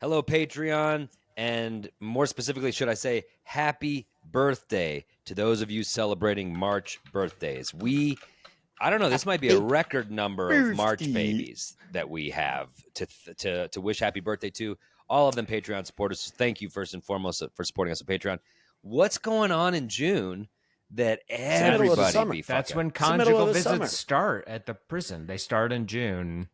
Hello, Patreon, and more specifically, should I say, happy birthday to those of you celebrating March birthdays. I don't know, this might be a record number of March babies that we have to wish happy birthday to. All of them Patreon supporters. So thank you first and foremost for supporting us on Patreon. What's going on in June that everybody be fucking? That's when conjugal visits start at the prison. They start in June.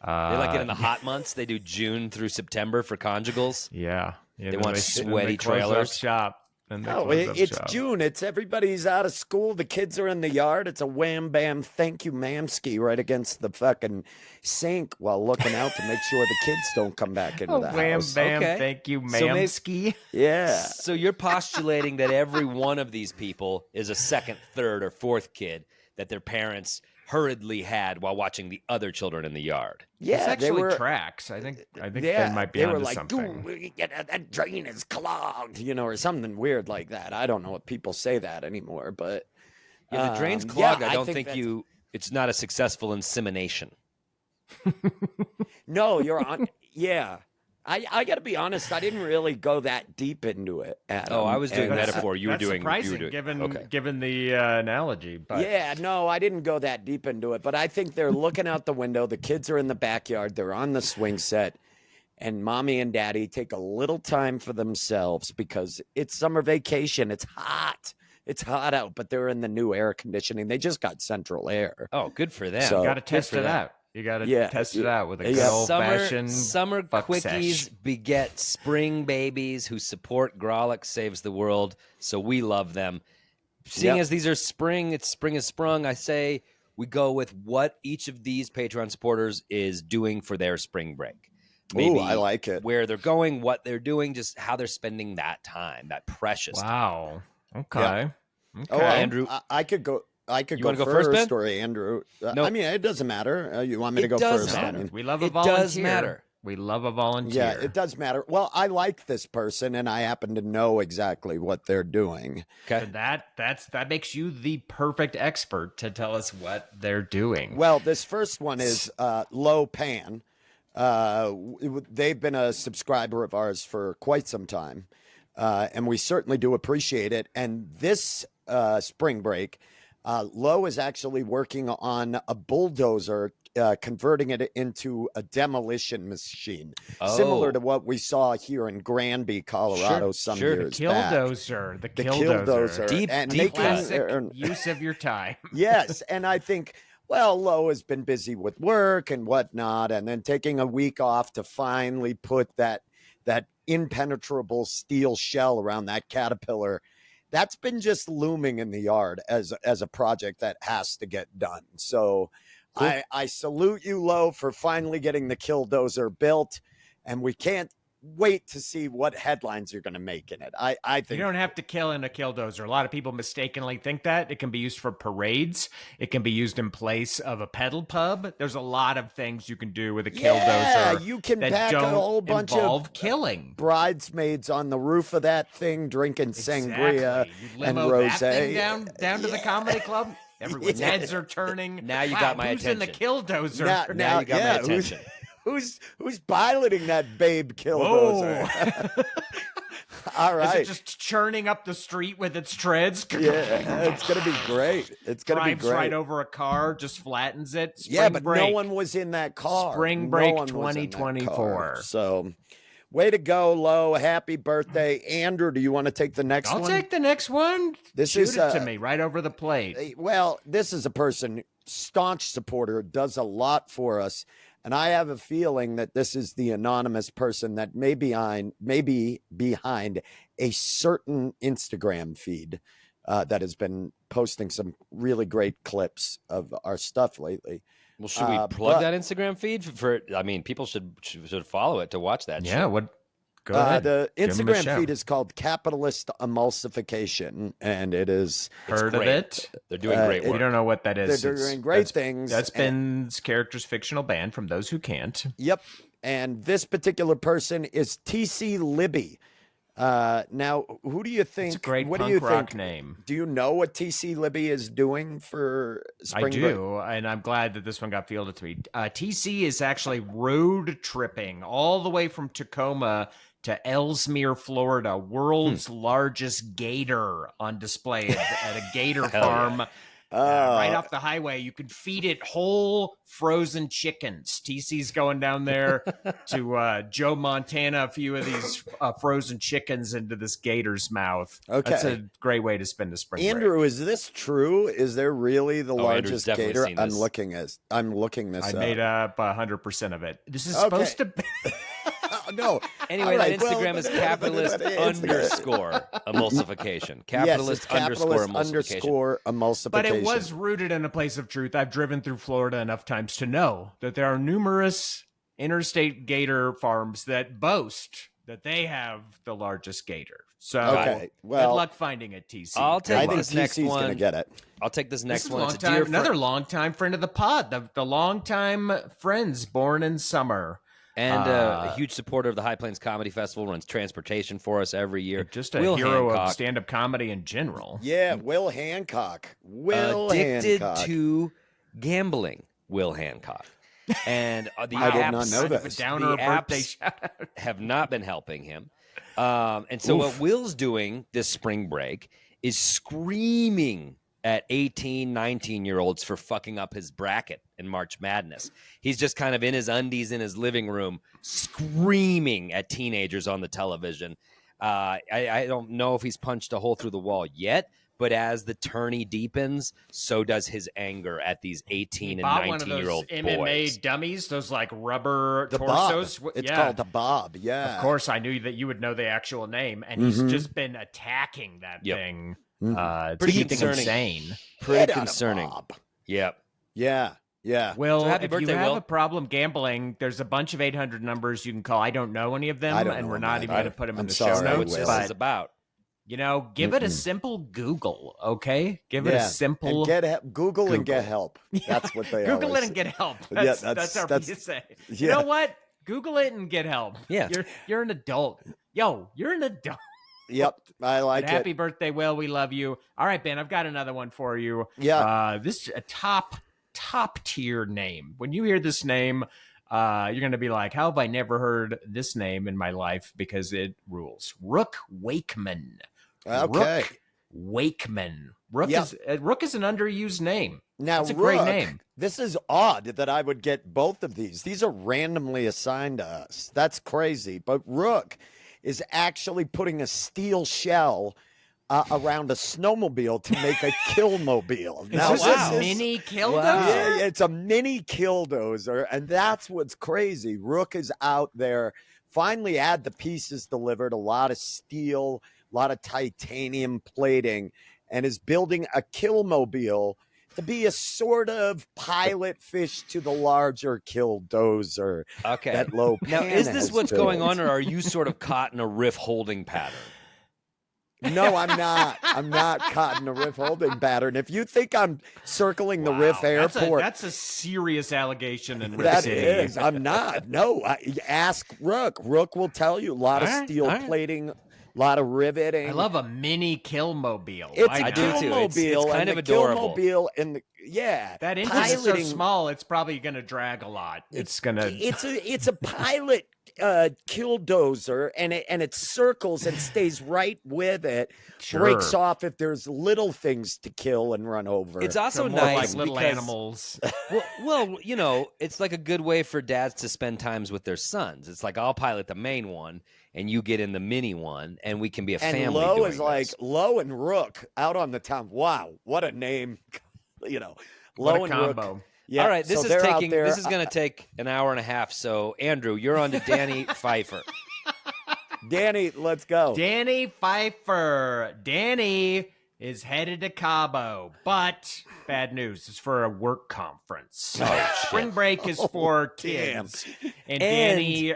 They like it in the hot months. They do June through September for conjugals. Yeah. They want sweaty trailers. Shop. No, it's June. It's everybody's out of school. The kids are in the yard. It's a wham bam, thank you, mamski, right against the fucking sink while looking out to make sure the kids don't come back into the wham house. bam, thank you, mamski. Yeah. So you're postulating that every one of these people is a second, third, or fourth kid that their parents hurriedly had while watching the other children in the yard. Yeah, this actually tracks. I think they might be onto something. That drain is clogged, or something weird like that. I don't know if people say that anymore, but the drain's clogged. I don't think it's not a successful insemination. No, you're on. Yeah. I got to be honest. I didn't really go that deep into it. Adam. Oh, I was doing metaphor. You were doing surprising, given the analogy. But yeah, no, I didn't go that deep into it. But I think they're looking out the window. The kids are in the backyard. They're on the swing set, and mommy and daddy take a little time for themselves because it's summer vacation. It's hot. It's hot out, but they're in the new air conditioning. They just got central air. Oh, good for them. So, you got to test it out. You got to test it out with a good old-fashioned summer quickies beget spring babies who support Grolic Saves the World, so we love them. Seeing as these are spring, spring is sprung, I say we go with what each of these Patreon supporters is doing for their spring break. Maybe I like it. Where they're going, what they're doing, just how they're spending that time, that precious time. Wow. Okay. Yeah. Okay. Andrew, I could go. You want to go first, Ben? Or Andrew? No. I mean, it doesn't matter. You want me to go first? Matter. I mean, We love a volunteer. It does matter. We love a volunteer. Yeah, it does matter. Well, I like this person, and I happen to know exactly what they're doing. Okay. So that makes you the perfect expert to tell us what they're doing. Well, this first one is Low Pan. They've been a subscriber of ours for quite some time, and we certainly do appreciate it. And this spring break, Lowe is actually working on a bulldozer, converting it into a demolition machine, similar to what we saw here in Granby, Colorado, some years back. The killdozer. Deep classic use of your time. Yes, and I think, well, Lowe has been busy with work and whatnot, and then taking a week off to finally put that impenetrable steel shell around that caterpillar. That's been just looming in the yard as a project that has to get done. So cool. I salute you, Lo, for finally getting the killdozer built, and we can't wait to see what headlines you're going to make in it. I think you don't have to kill in a killdozer. A lot of people mistakenly think that. It can be used for parades. It can be used in place of a pedal pub. There's a lot of things you can do with a killdozer. Yeah, you can that pack don't a whole bunch involve of killing. Bridesmaids on the roof of that thing drinking sangria and rosé down to the comedy club. Everyone's heads are turning. Now you got my who's attention. in the killdozer? Now you got my attention. Who's piloting that babe killdozer? All right. Is it just churning up the street with its treads? Yeah, it's going to be great. It's going to be great. Right over a car, just flattens it. No one was in that car. Spring break 2024. So, way to go, Lo. Happy birthday. Andrew, do you want to take the next one? I'll take the next one. Shoot it to me right over the plate. Well, this is a person, staunch supporter, does a lot for us. And I have a feeling that this is the anonymous person that may be behind a certain Instagram feed that has been posting some really great clips of our stuff lately. Well, should we plug that Instagram feed people should follow it to watch that. Yeah. Shit. Go ahead. The Instagram feed is called Capitalist Emulsification, and it is heard of it. They're doing great work. We don't know what that is. They're doing great things. That's Ben's character's fictional band. From those who can't. Yep. And this particular person is TC Libby. Now, who do you think? It's a great what punk do you rock think? name. Do you know what TC Libby is doing for spring I break? do, and I'm glad that this one got fielded to me. TC is actually road tripping all the way from Tacoma to Ellesmere, Florida, world's largest gator on display at a gator farm. Right off the highway. You can feed it whole frozen chickens. TC's going down there to Joe Montana a few of these frozen chickens into this gator's mouth. Okay. That's a great way to spend the spring Andrew, break. is this true? Is there really the largest definitely gator? seen this. I'm looking this I up. made up 100% of it. This is supposed to be... No. Anyway, All right, that Instagram well, is capitalist underscore emulsification. Capitalist Capitalist underscore emulsification. underscore emulsification. But it was rooted in a place of truth. I've driven through Florida enough times to know that there are numerous interstate gator farms that boast that they have the largest gator. So Okay, well, good luck finding it, TC. I'll take I think this next TC's one. going to get it. I'll take this next This is one. It's a dear friend. another longtime friend of the pod, the longtime friends born in summer. And a huge supporter of the High Plains Comedy Festival, runs transportation for us every year. Just a Will hero Hancock, of stand-up comedy in general. Yeah, Will Hancock. addicted Hancock. to gambling. Will Hancock. And the I did apps, not know Kind of a this. downer The birthday apps shout out. have not been helping him. And so what Will's doing this spring break is screaming at 18, 19-year-olds for fucking up his bracket in March Madness. He's just kind of in his undies in his living room screaming at teenagers on the television. I don't know if he's punched a hole through the wall yet, but as the tourney deepens, so does his anger at these 18 and 19-year-old boys. MMA dummies, those like rubber The torsos. Bob. It's Yeah. called the Bob. Yeah. Of course, I knew that you would know the actual name, and he's just been attacking that Yep. thing. Mhm. Pretty It's concerning. insane. Pretty Get out of concerning. Bob. Yep. Yeah. Yeah. Will, So happy if birthday, you have Will. a problem gambling, there's a bunch of 800 numbers you can call. I don't know any of them, I don't and know we're them not either. even going to put them in I'm the sorry, show That's what notes. this Will. is But about. you know, give it a simple Google, okay? Give it Yeah. a simple And get help. Google and get Google. help. That's what they Google always it and get help. Yeah, That's, that's- our that's- PSA. You yeah. know what? Google it and get help. Yeah. You're an adult. Yo, you're an adult. Yep. I like But happy it. birthday, Will. We love you. All right, Ben, I've got another one for you. Yeah. This is a top tier name. When you hear this name, you're going to be like, how have I never heard this name in my life? Because it rules. Rook Wakeman. Okay. Rook Wakeman. Rook Yeah. is an underused name. Now, That's a great Rook, name. This is odd that I would get both of these. These are randomly assigned to us. That's crazy. But Rook is actually putting a steel shell around a snowmobile to make a killmobile. Is this wow. a mini killdozer? Yeah, it's a mini killdozer, and that's what's crazy. Rook is out there, finally had the pieces delivered, a lot of steel, a lot of titanium plating, and is building a killmobile to be a sort of pilot fish to the larger killdozer Okay. that Low Now, Pan is this has what's going built. on, or are you sort of caught in a riff holding pattern? No, I'm not. I'm not caught in a riff holding pattern. If you think I'm circling the Riff Wow, Airport, That's a serious allegation in Riff that City. is. I'm not. No, ask Rook. Rook will tell you a lot of All right, steel all right. plating, a lot of riveting. I love a mini killmobile. It's Why a I not? do too. killmobile. It's kind and of the adorable. Killmobile and the yeah. That engine is so piloting- small, it's probably going to drag a lot. It's going to. It's a pilot killdozer, and it circles and stays right with it. Breaks Sure. off if there's little things to kill and run over. It's also more nice like little because, animals. well, you know, it's like a good way for dads to spend times with their sons. It's like I'll pilot the main one, and you get in the mini one, and we can be a and family. Low doing is like this. Low and Rook out on the town. Wow, what a name! You know, What Low a and Rook. combo. Yeah, All right, this so is they're out taking. there. This is going to take an hour and a half. So, Andrew, you're on to Danny Pfeiffer. Danny, let's go. Danny Pfeiffer. Danny is headed to Cabo, but bad news. It's for a work conference. Oh, shit. Spring break is for damn. kids. And And- Danny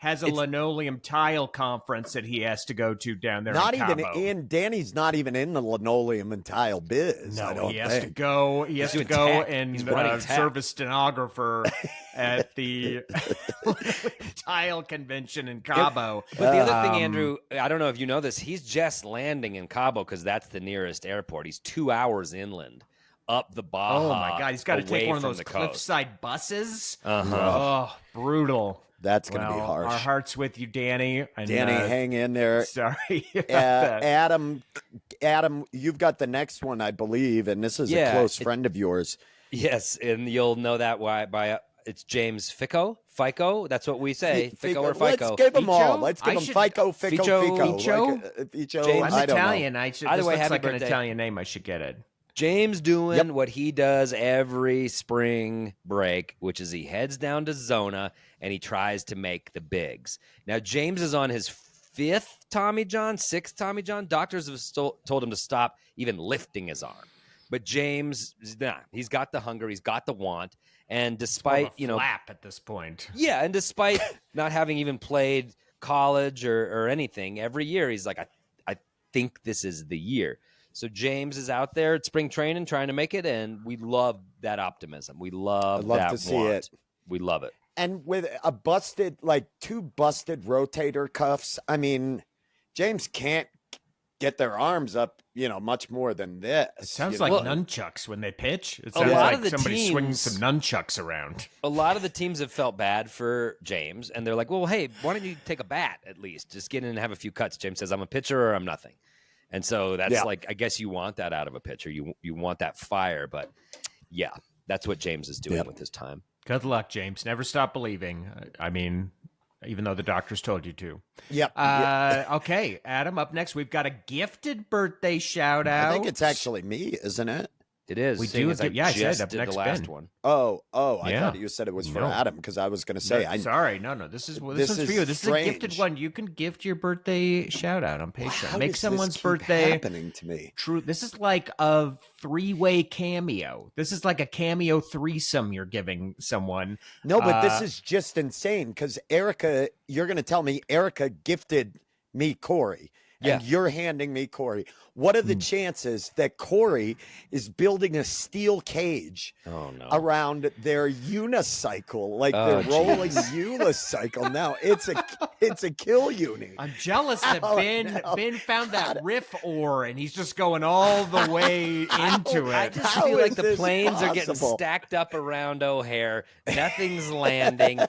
has a linoleum tile conference that he has to go to down there. Not in even Cabo. in Danny's not even in the linoleum and tile biz. No, I don't he has think. to go. He has to doing go tech. and He's running tech. serve as stenographer at the tile convention in Cabo. But the other thing, Andrew, I don't know if you know this, he's just landing in Cabo because that's the nearest airport. He's 2 hours inland up the Baja. Oh my God, he's got to take away one of from those the coast. cliffside buses. Uh-huh. Oh, brutal. That's going to be Well, harsh. Our hearts with you, Danny. And, Danny, hang in there. Sorry about that. Adam, you've got the next one, I believe, and this is a close friend of yours. Yes, and you'll know that by it's James Ficco. That's what we say. Ficco or Fico. Let's give them all. Fico? Let's give I them should- Fico, Ficco. Fico? Ficco. James- I'm I don't Italian. know. I should, Either this way, looks happy like an birthday. Italian name. I should get it. James doing what he does every spring break, which is he heads down to Zona and he tries to make the bigs. Now, James is on his 6th Tommy John. Doctors have told him to stop even lifting his arm. But James, he's got the hunger, he's got the want. And despite, flap at this point. Yeah, and despite not having even played college or anything, every year he's like, I think this is the year. So James is out there at spring training trying to make it, and we love that optimism. We love that to see want. it. We love it. And with two busted rotator cuffs, I mean, James can't get their arms up, much more than this. It sounds like nunchucks when they pitch. It A sounds lot like of the somebody swinging teams- some nunchucks around. A lot of the teams have felt bad for James, and they're like, well, hey, why don't you take a bat at least? Just get in and have a few cuts. James says, I'm a pitcher or I'm nothing. And so that's I guess you want that out of a pitcher. You want that fire, but yeah, that's what James is doing with his time. Good luck, James. Never stop believing. I mean, even though the doctors told you to. Yep. Okay, Adam, up next, we've got a gifted birthday shout out. I think it's actually me, isn't it? It is. We seeing do as get- yeah, I said just up did next the last Ben. one. I Yeah. thought you said it was for No. Adam because I was going to say, Sorry, no. This This one's for is you. This is a gifted strange. one. You can gift your birthday shout out on Patreon. How Make does someone's this keep birthday happening to me. true. This is like a 3-way cameo. This is like a cameo threesome you're giving someone. No, but this is just insane because Erica, you're going to tell me Erica gifted me Corey. And you're handing me Corey. What are the chances that Corey is building a steel cage around their unicycle, like their rolling unicycle? Now it's a kill uni. I'm jealous that Ben found that riff ore and he's just going all the way into I it. just How feel like is the this planes are getting possible? stacked up around O'Hare. Nothing's landing.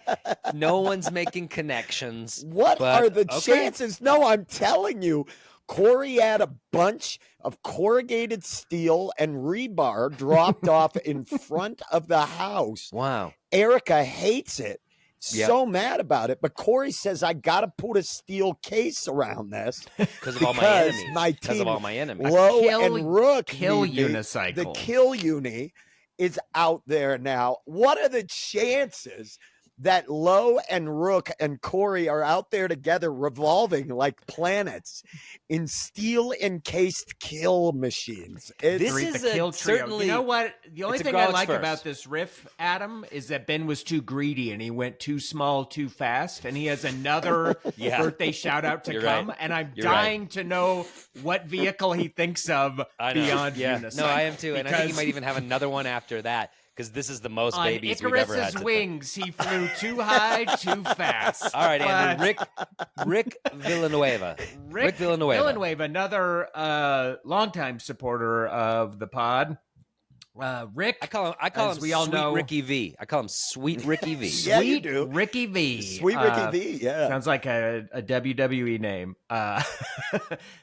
No one's making connections. What But, are the okay. chances? No, I'm telling you, Corey had a bunch of corrugated steel and rebar dropped off in front of the house. Wow. Erica hates it. So mad about it. But Corey says, I got to put a steel case around this. Because of all my Because enemies. my Because of team- all my enemies. Low kill- and Rook. kill need me. unicycle. The kill uni is out there now. What are the chances that Lowe and Rook and Corey are out there together revolving like planets in steel encased kill machines? This Three- is the a- kill trio. certainly- You know what? The only it's a thing I Greg's like first. about this riff, Adam, is that Ben was too greedy and he went too small, too fast, and he has another birthday shout out to You're come. right. And I'm You're right. dying to know what vehicle he thinks of I know. beyond yeah. unicycle. No, I am too. And I think he Because might even have another one after that because this is the most on babies we've ever had. Icarus's to wings, he flew too high, too fast. All right, Andrew. But- Rick Villanueva. Rick Villanueva. another longtime supporter of the pod. Rick, I call as him we all Sweet know- Ricky V. I call him Sweet Ricky V. Yeah, you Sweet do. Ricky V. Sweet Ricky V, yeah. Sounds like a WWE name.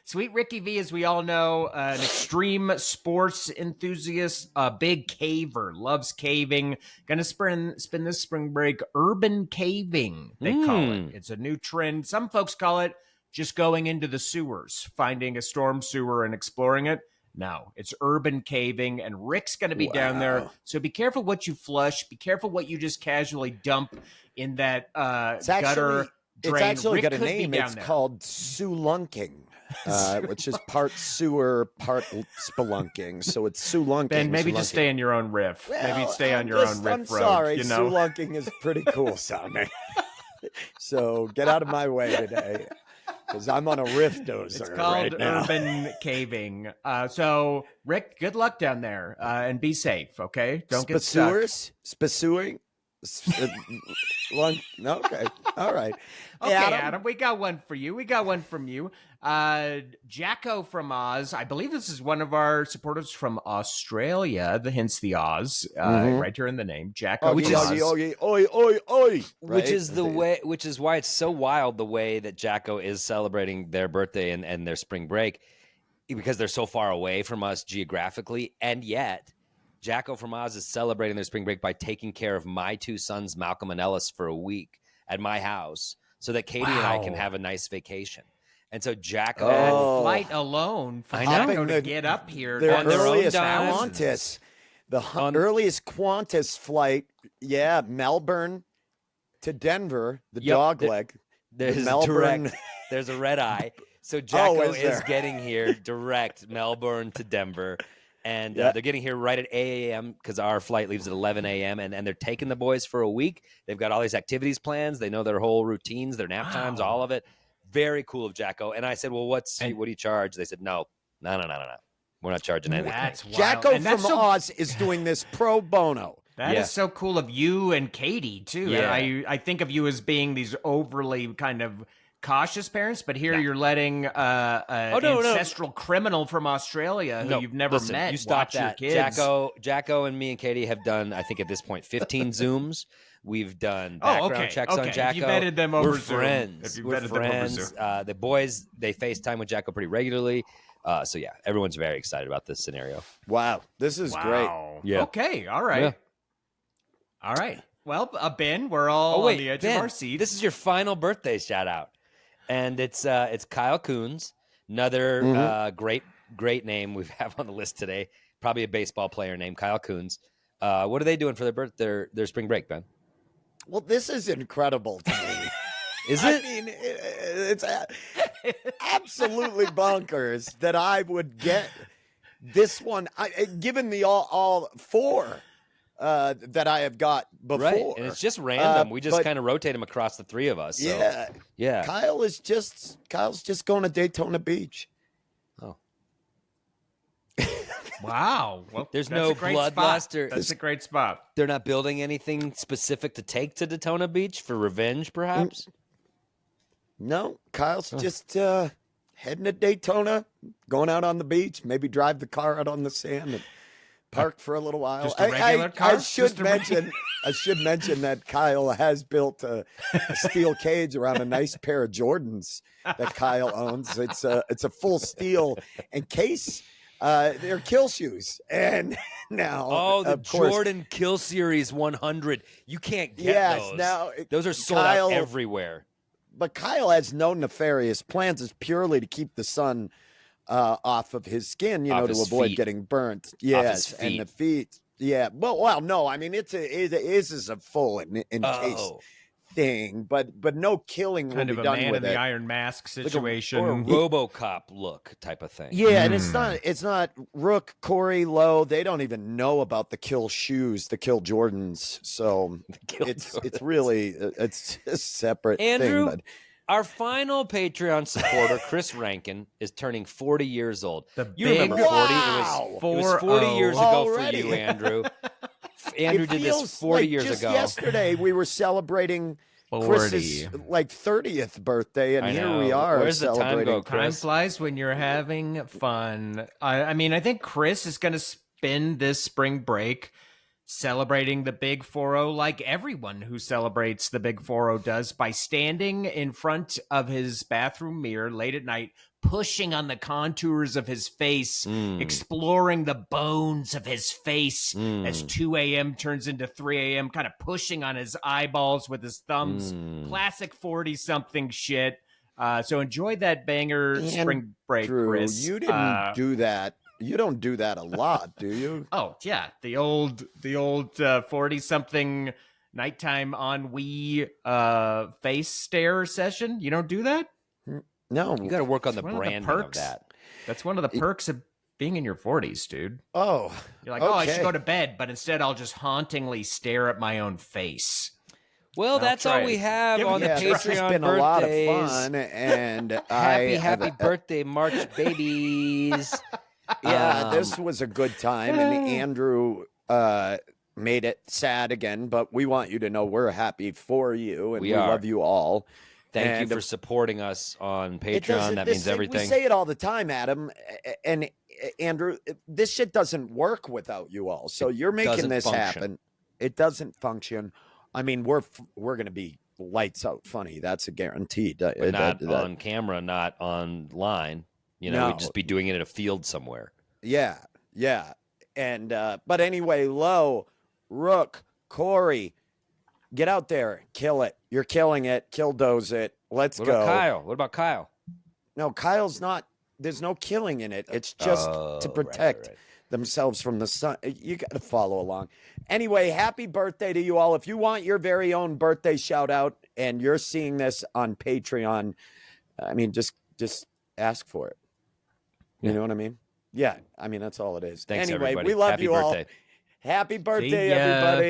Sweet Ricky V, as we all know, an extreme sports enthusiast, a big caver, loves caving. Gonna spend this spring break urban caving, they call it. It's a new trend. Some folks call it just going into the sewers, finding a storm sewer and exploring it. No, it's urban caving, and Rick's going to be down there. So be careful what you flush. Be careful what you just casually dump in that gutter drain. It's actually Rick got a could be name. down It's there. called Sulunking, which is part sewer, part spelunking. So it's Sulunking. Ben, maybe just stay in your own riff. Maybe stay on your own riff I'm road. sorry, You know? Sulunking is pretty cool sounding. So get out of my way today, because I'm on a rift dozer. It's called right now. urban caving. So, Rick, good luck down there, and be safe. Okay, don't get stuck. Spasuing. Okay. All right. Okay, Adam, we got one for you. We got one from you. Jacko from Oz. I believe this is one of our supporters from Australia, hence the Oz, right here in the name. Jacko, Which is- oi. Which is the way, which is why it's so wild the way that Jacko is celebrating their birthday and their spring break, because they're so far away from us geographically, and yet Jacko from Oz is celebrating their spring break by taking care of my two sons, Malcolm and Ellis, for a week at my house, so that Katie and I can have a nice vacation. And so Jacko, that flight alone for Jacko to get up here their on their own earliest dime. Qantas, earliest Qantas flight, Melbourne to Denver, the dog leg. There's Melbourne. direct. There's a red eye. So Jacko is is there? getting here direct Melbourne to Denver. And they're getting here right at 8 a.m. because our flight leaves at 11 a.m. And they're taking the boys for a week. They've got all these activities plans. They know their whole routines, their nap times, all of it. Very cool of Jacko. And I said, well, what do you charge? They said, no. We're not charging anything. That's wild. Jacko And that's from Oz is doing this pro bono. That is so cool of you and Katie, too. Yeah. I think of you as being these overly kind of cautious parents, but here you're letting an ancestral criminal from Australia who you've never met You stop watch that. your kids. Jacko and me and Katie have done, I think at this point, 15 Zooms. We've done background checks on Jacko. If you vetted them over We're Zoom. friends. If you We're vetted them over friends. Zoom. The boys, they FaceTime with Jacko pretty regularly. So yeah, everyone's very excited about this scenario. Wow, this is great. Yeah. Okay. All right. Yeah. All right. Well, Ben, we're all on the edge Ben, of our seats. This is your final birthday shout out. And it's Kyle Kunz, another great name we have on the list today. Probably a baseball player named Kyle Kunz. What are they doing for their spring break, Ben? Well, this is incredible to me. Is it? I mean, it's absolutely bonkers that I would get this one, given the all four that I have got before. Right, and it's just random. We just kind of rotate them across the three of us. So. Yeah. Kyle's just going to Daytona Beach. Oh. Wow. Well, there's that's no a great bloodlust spot. or That's a great spot. They're not building anything specific to take to Daytona Beach for revenge, perhaps? No, Kyle's just heading to Daytona, going out on the beach, maybe drive the car out on the sand and park for a little while. Just a regular car? I should mention that Kyle has built a steel cage around a nice pair of Jordans that Kyle owns. It's a full steel encase. They're kill shoes, and now the of course, Jordan Kill Series 100. You can't get those. Now those are sold out everywhere. But Kyle has no nefarious plans. It's purely to keep the sun off of his skin, to avoid getting burnt. Yes, and the feet. Yeah. Well, no. I mean, it is a full encase thing, but no killing kind will of be a done man with in it. the Iron Mask situation, or a RoboCop look type of thing. Yeah, and it's not Rook, Corey, Lowe. They don't even know about the kill shoes, the kill Jordans. So it's really it's a separate Andrew, thing. But our final Patreon supporter, Chris Rankin, is turning 40 years old. You big remember 40? Wow. It was 40 years ago Already. for you, Andrew. Andrew did this 40 years just ago. Yesterday we were celebrating 40. Chris's 30th birthday, and here we are. Where's the time celebrating go, time Chris? flies when you're having fun. I mean, I think Chris is going to spend this spring break celebrating the Big 4-0 like everyone who celebrates the Big 4-0 does, by standing in front of his bathroom mirror late at night, pushing on the contours of his face, exploring the bones of his face as 2 a.m. turns into 3 a.m., kind of pushing on his eyeballs with his thumbs. Classic 40-something shit. So enjoy that banger spring break, Drew, Chris. you didn't do that. You don't do that a lot, do you? Oh, yeah. The old 40-something nighttime ennui face stare session. You don't do that? No. You got to work on the one of the branding perks. of that. That's one of the perks of being in your 40s, dude. Oh. You're like, I should go to bed, but instead I'll just hauntingly stare at my own face. Well, that's try all we it. have Give it on the a try. This has Patreon been birthdays. a lot of fun, and Happy birthday, March babies. Yeah, this was a good time, and Andrew made it sad again, but we want you to know we're happy for you, and we love you all. Thank you And for supporting us on it Patreon. doesn't- That this- means everything. We say it all the time, Adam and Andrew. This shit doesn't work without you all. So you're making doesn't this function. happen. It doesn't function. I mean, we're going to be lights out funny. That's a guaranteed. But not on camera, not online. You know, No. we'd just be doing it in a field somewhere. Yeah, yeah. And but anyway, Lowe, Rook, Corey, get out there, kill it. You're killing it. Killdoze it. Let's What go. about Kyle? What about Kyle? No, Kyle's not. There's no killing in it. It's just to protect right. themselves from the sun. You got to follow along. Anyway, happy birthday to you all. If you want your very own birthday shout out and you're seeing this on Patreon, I mean, just ask for it. You know what I mean? Yeah. I mean, that's all it is. Thanks, anyway, everybody. we love Happy you birthday. all. Happy birthday, ya. everybody.